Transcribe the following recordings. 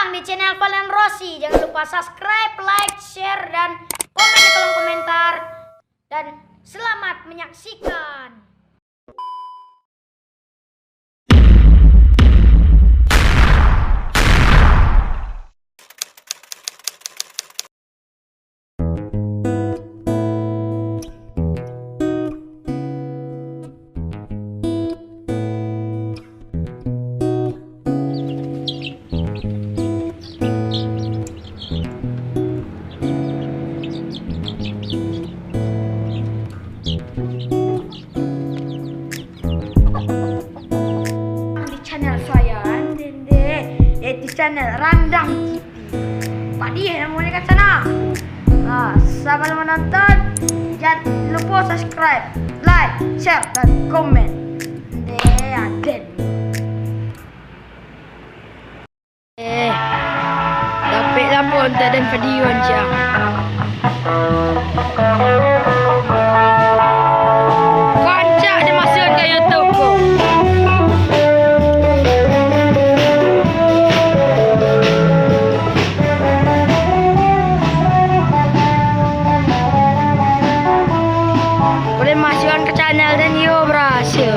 datang di channel Valen Rossi. Jangan lupa subscribe, like, share, dan komen di kolom komentar. Dan selamat menyaksikan. Channel Randang TV. Pak dia namanya kat sana. Sebelum menonton, jangan lupa subscribe, like, share, dan komen. Dapat lah pun tak ada video macam. Kocak dia masuk ke YouTube ko. Boleh masukkan ke channel dan yo berhasil.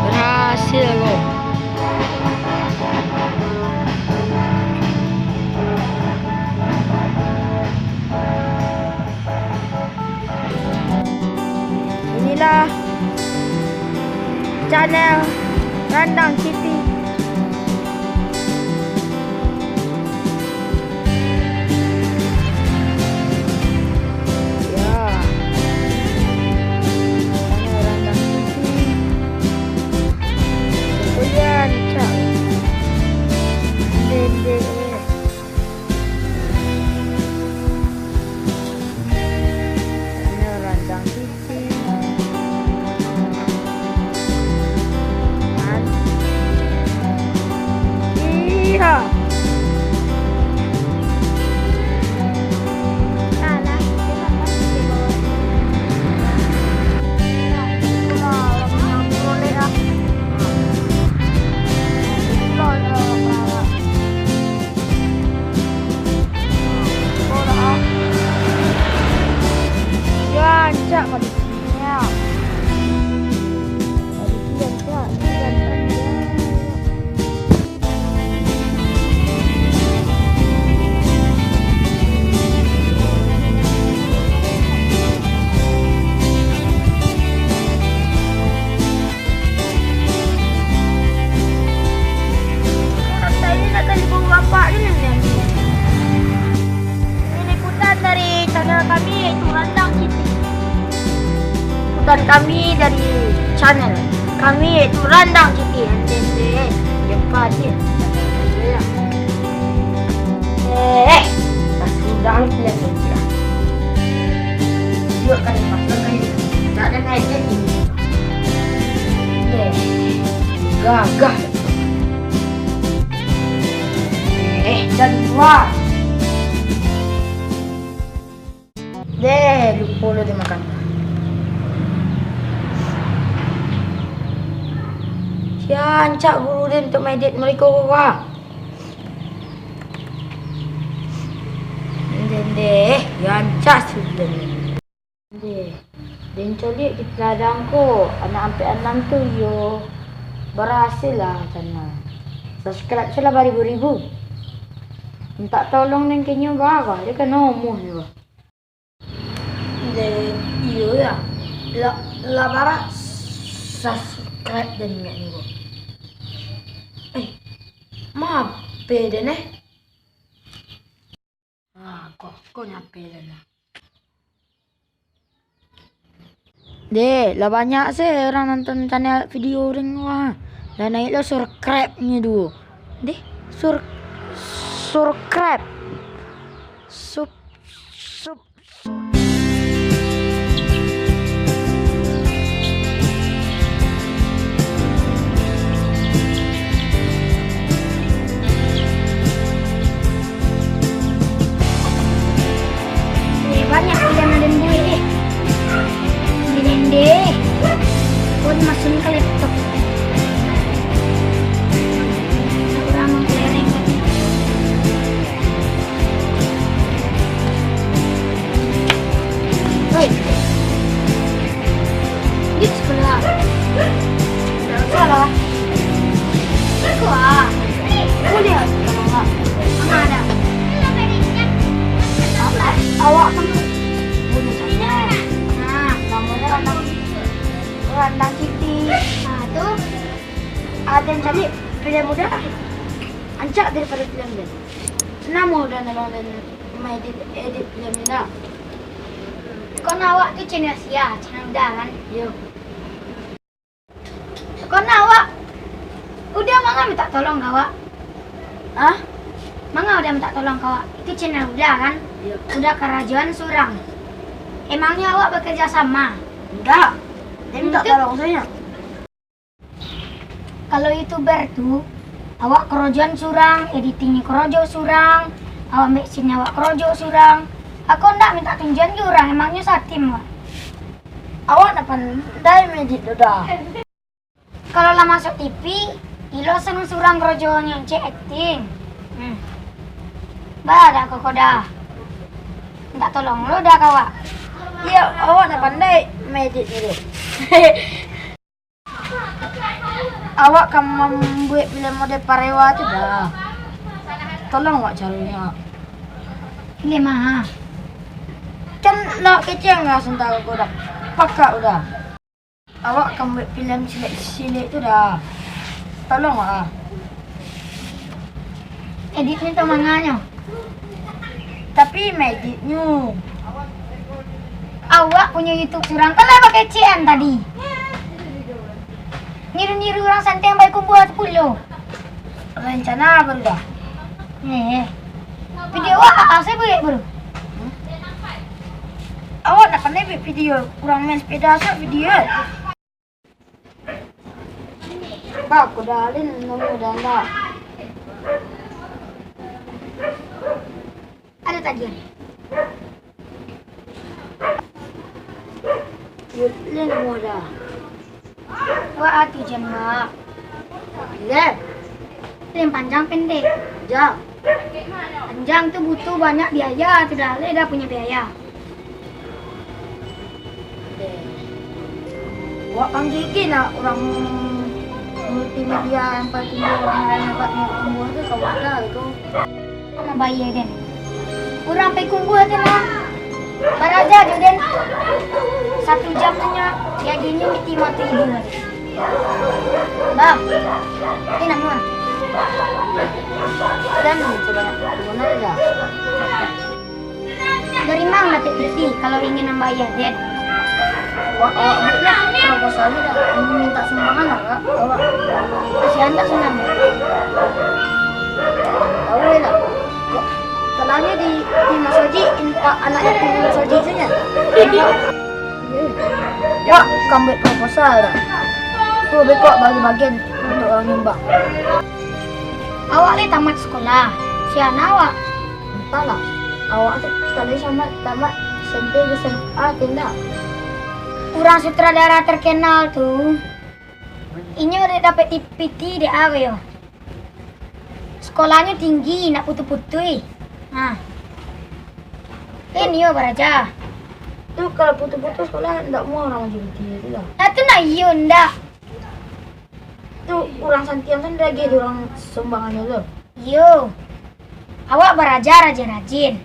Berhasil kok. Inilah channel Randang TV. Dan kami dari channel kami yaitu Randang TV. Jumpa dia. Sudah lihat saja. Yuk kan pasang kayu. Tak ada naik lagi. Gagah. Dan luar. Lupa lo dia makan. Yan, cak guru dia untuk medit mereka orang. Yan, cak sudah. Dan colik kita ladang ko. Anak sampai 6 tu yo. Berhasil lah sana. Subscribe saya lah beribu-ribu. Minta tolong dan kenya barah. Dia kan nombor ni bah. Iyo ya. Lah barah. Subscribe dan ingat ni bah. Maaf, beda nih. Kok nyampe dah. Lah banyak sih orang nonton channel video orang wah. Dan naik lo subscribe-nya dulu. Subscribe. Banyak yang ada duit. Ini deh. Pun masuk ke laptop. editing. Nah tuh ada yang cari film muda ancak daripada film dia. Nama udah nolong dan edit film muda. Kau nawak tuh channel sia, channel muda kan? Yo. Kau nawak udah mangga minta tolong kawak. Hah? Mangga udah minta tolong kawak. Itu channel muda kan? Yo. Udah kerajaan Surang. Emangnya awak bekerja sama? Enggak. Dia minta tolong saya. Kalau YouTuber tuh, awak kerajaan Surang, editingnya kerajaan Surang, awak mixingnya awak kerajaan Surang. Aku ndak minta tunjuan ke orang, emangnya satim wak. Awak nak pandai medit dah. Kalau lah masuk TV, ilo seneng Surang kerajaan yang cek acting. Bah, dah kau dah. Minta tolong lo dah kawak. Iya, awak nak pandai medit dulu. Awak kan membuat film model Parewa tu dah. Tolong awak caranya. Ini mah. Kan nak kecil nggak sentak aku dah. Pakak udah. Awak kan buat film silik tu dah. Tolong awak. Editnya tu manganya. Tapi meditnya. Awak punya YouTube Surang, kenapa kecian tadi? Niru-niru orang santai yang baik buat 10. Rencana baru dah. Video awak saya buat baru. Awak nak pandai buat video, kurang main sepeda asal video. Pak, aku dah alin nombor dah tak. Ada tagihan. Yulin mo dah. Wah hati jen mak. Lihat. Yang panjang pendek. Panjang. Panjang tuh butuh banyak biaya. Sudah dah punya biaya. Wah kan gigi nak orang multimedia yang paling orang lain dapat kumbuh tu kau ada tu. Nak bayar den. Orang pergi kumbuh tu mah. Baraja je den. 1 jam tanya gajinya mesti mati dulu. Bang, ini nama. Dan sebanyak mana dah? Dari mana dapat beli kalau ingin membayar den? Wah, proposalnya dah minta sumbangan enggak? Awak kasihan tak sebenarnya? Tahu tak? Telahnya di Mas Haji, anak yatim Mas Haji saja. Ya, kamu buat proposal dah. Tuh bekok bagi-bagian untuk orang nyumbang. Awak ni tamat sekolah. Siapa awak? Entahlah. Awak tadi sama tamat SMP ke SMA tidak? Orang sutradara terkenal tuh. Ini udah dapat PT di awal. Sekolahnya tinggi, nak putu-putui. Nah. Ini yo baraja. Tuh kalau putus-putus sekolah enggak mau orang jadi itu lah. Nah tu nak iyo ndak. Tuh orang santian kan lagi orang sumbangannya tu. Iyo. Awak baraja rajin-rajin.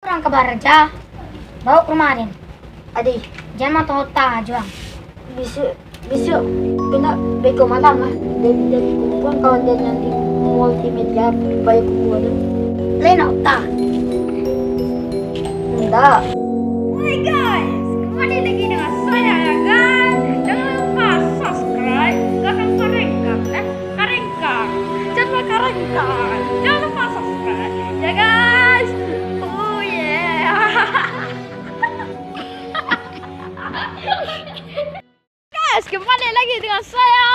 Orang ke baraja. Bawa ke rumah Aden. Adik, jangan mata otak aja. Besok kena beko malam lah. Dan kumpulan kawan dia nanti multimedia bayar kumpulan tu. Lain otak. Enggak. Hai guys, kembali lagi dengan saya ya kan. Jangan lupa subscribe, karengkang, jangan lupa subscribe ya guys. Oh yeah. Guys, kembali lagi dengan saya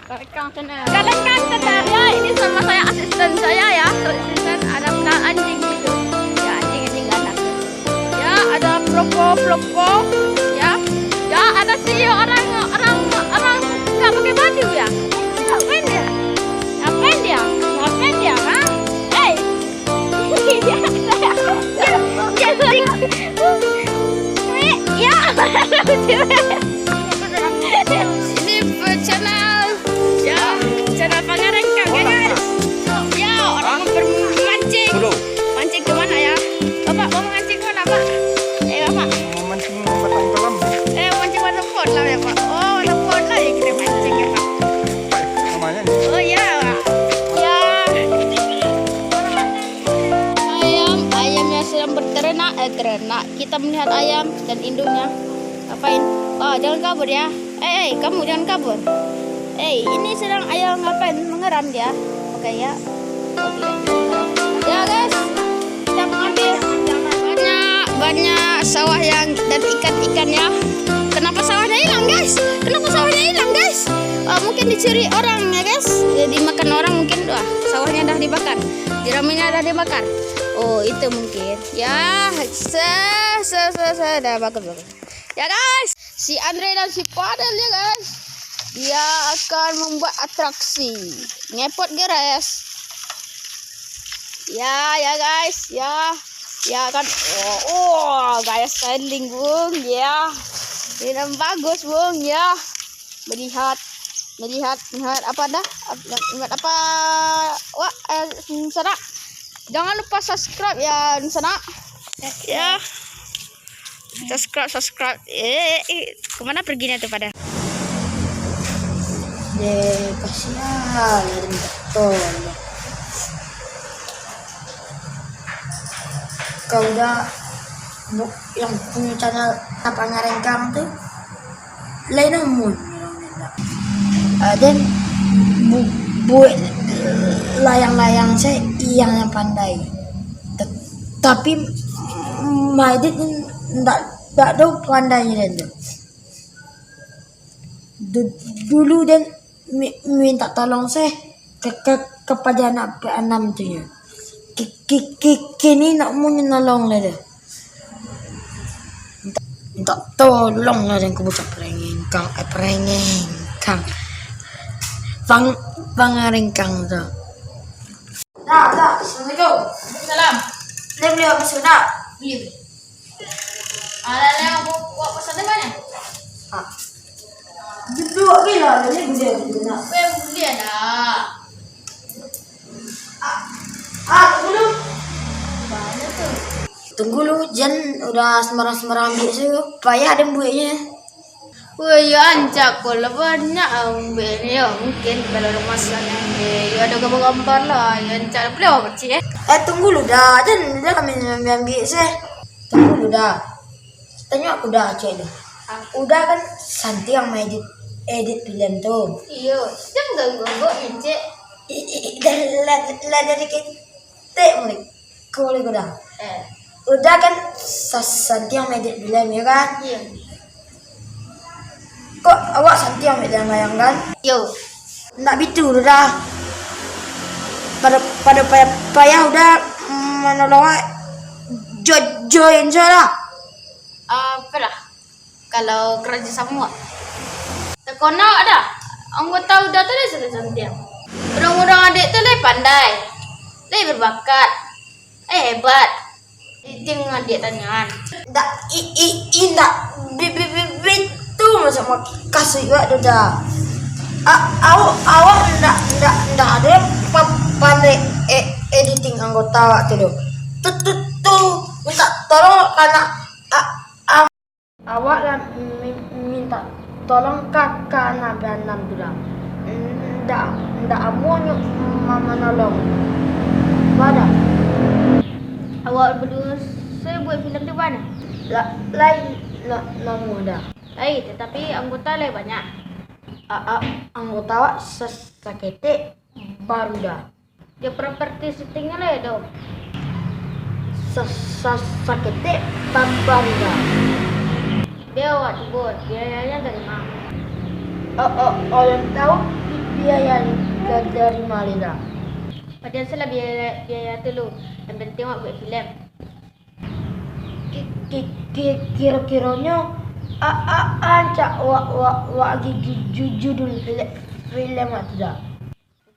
Karengkang Channel. Karengkang Channel ya, ini sama saya asisten saya ya, asisten ada menang anjing gitu. Ya anjing ganas. Ya ada Floko ya. Ya ada sih orang nggak pakai baju ya. Ngapain dia? Ha? Hey. Ya. Ini channel ya, channel Pangarengkang ya guys. Ya orang bermancing. Mancing kemana ya? Bapak mau mancing kemana Pak? Bapak. Mancing batang kolam. Mancing batang kolam ya melihat ayam dan induknya. Ngapain? Oh, jangan kabur ya. Kamu jangan kabur. Ini sedang ayam ngapain? Mengeram dia. Oke ya. Ya guys, kita mengambil banyak sawah yang dan ikan-ikan ya. Kenapa sawahnya hilang guys? Mungkin dicuri orang ya guys. Dimakan orang mungkin. Wah, sawahnya dah dibakar. Jeraminya dah dibakar. Oh, itu mungkin. Ya, dah bagus. Ya guys, si Andre dan si Fadel ya guys. Dia akan membuat atraksi. Ngepot guys. Ya guys, ya kan. Oh guys, standing bung ya. Ini bagus bung ya. Melihat apa dah? Apa? Wah, sana. Jangan lupa subscribe ya sana. Ya. Subscribe. Kemana perginya tuh pada? Kasihan betul. Kau udah yang punya channel apa ngarengkang tuh lain namun dan buat layang-layang saya yang pandai, tapi Maidit ndak tahu pandainya dan dulu dan minta tolong saya kepada anak P6 tuh ya. Kini nak mau nolong lah dah. Minta tolong lah dan kebucak perengengkang. Pangarengkang tu. Dah. Assalamualaikum. Salam. Beli apa sudah? Beli. Alah, buat pesan mana? Dua kilo jadi beli nak. Beli ada. Tunggu lu, Jan udah semarang ambil sih, payah ada buahnya. Wah, ya ancak kalau banyak ambilnya mungkin kalau ada masalah ya ada gambar lah, ya ancak beli apa sih? Tunggu lu dah, Jan udah kami ambil sih. Tunggu lu dah. Tanya aku dah cek dah. Udah kan Santi yang edit film tuh. Iya, jangan ganggu cek. Dari kita mulai kau udah. Udah kan Santi yang edit film ya kan? Iya. Kok awak Santi yang edit layang kan? Yo. Nak bitu udah. Pada payah udah menolong join salah. Apa dah? Kalau kerja sama. Tekona ada. Anggota udah tuh sudah Santi. Orang-orang adik tuh lebih pandai. Lebih berbakat. Hebat. Itu adik tanyakan. Ndak indak bitu sama kasih juga dah. Awak ndak ada pandai editing anggota awak tu. Tuh minta tolong karena awak lah minta tolong kakak anak P6 tu dah. Ndak mau mama nolong. Mana? Awak berdua saya buat filem di mana? Lain nama dah. Tetapi anggota lain banyak. Anggota awak sakete baru dah. Dia properti syutingnya lah dong. Sakete baru dah. Dia awak buat biayanya dari mana? Orang tahu biaya dari mana dah. Padahal salah biaya tu lu. Yang penting awak buat filem. Kira-kiranya ancak wak judul film itu dah.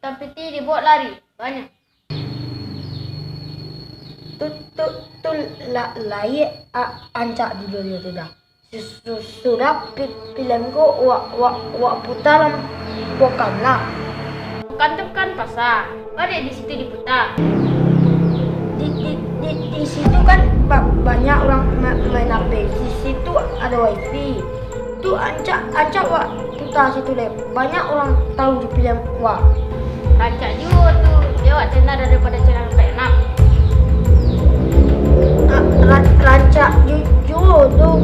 Tapi dibuat lari banyak. Tu layak ancak judulnya tu dah. Sudah film ko wak putar bukan lah. Kan pasar. Ada di situ diputar. Di situ kan banyak orang main HP. Di situ ada wifi. Tu ancak wak putar situ deh. Banyak orang tahu di film wak. Rancak juga tu. Dia wak channel daripada channel P6. rancak jujur tuh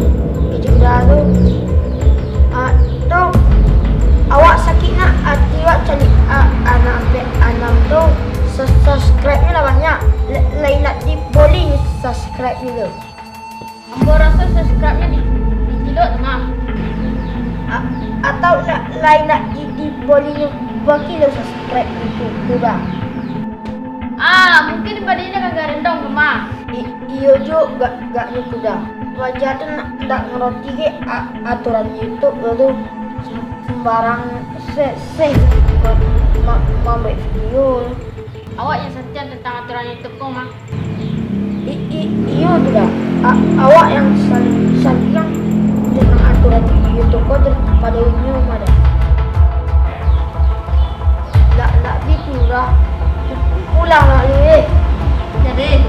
kerja tuh tuh awak sakit nak hati awak cari anak tuh subscribe-nya lah banyak lain nak di boleh subscribe dulu. Ambo rasa subscribe-nya di kilo tu mah. Atau lain nak di boleh berkilo subscribe itu juga. Mungkin badannya kagak rendong tu mah. Iyo juga gak nyukup dah. Wajar tu nak ngerti ke aturan YouTube tu sembarang membuat video. Awak yang setia tentang aturan YouTube kau mah. Iyo tu dah. Awak yang sayang tentang aturan YouTube kau daripada YouTube ada. Nak dikurang. Pulang lah lu Jadi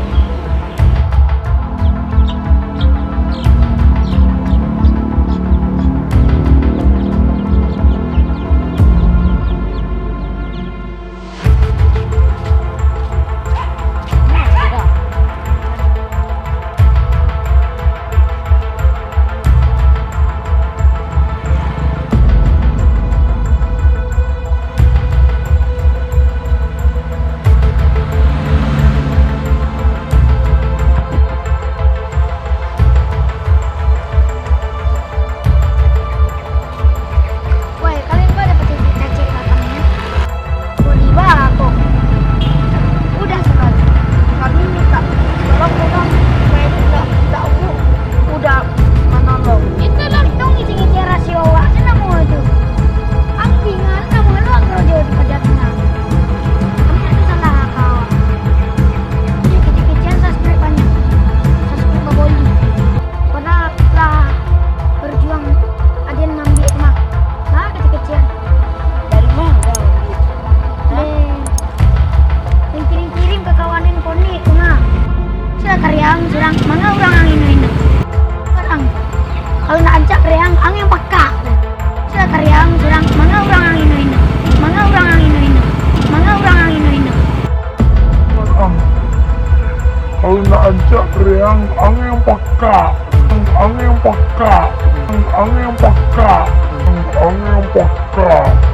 Kalau nak ajak reang angin peka, angin peka, angin peka, angin peka.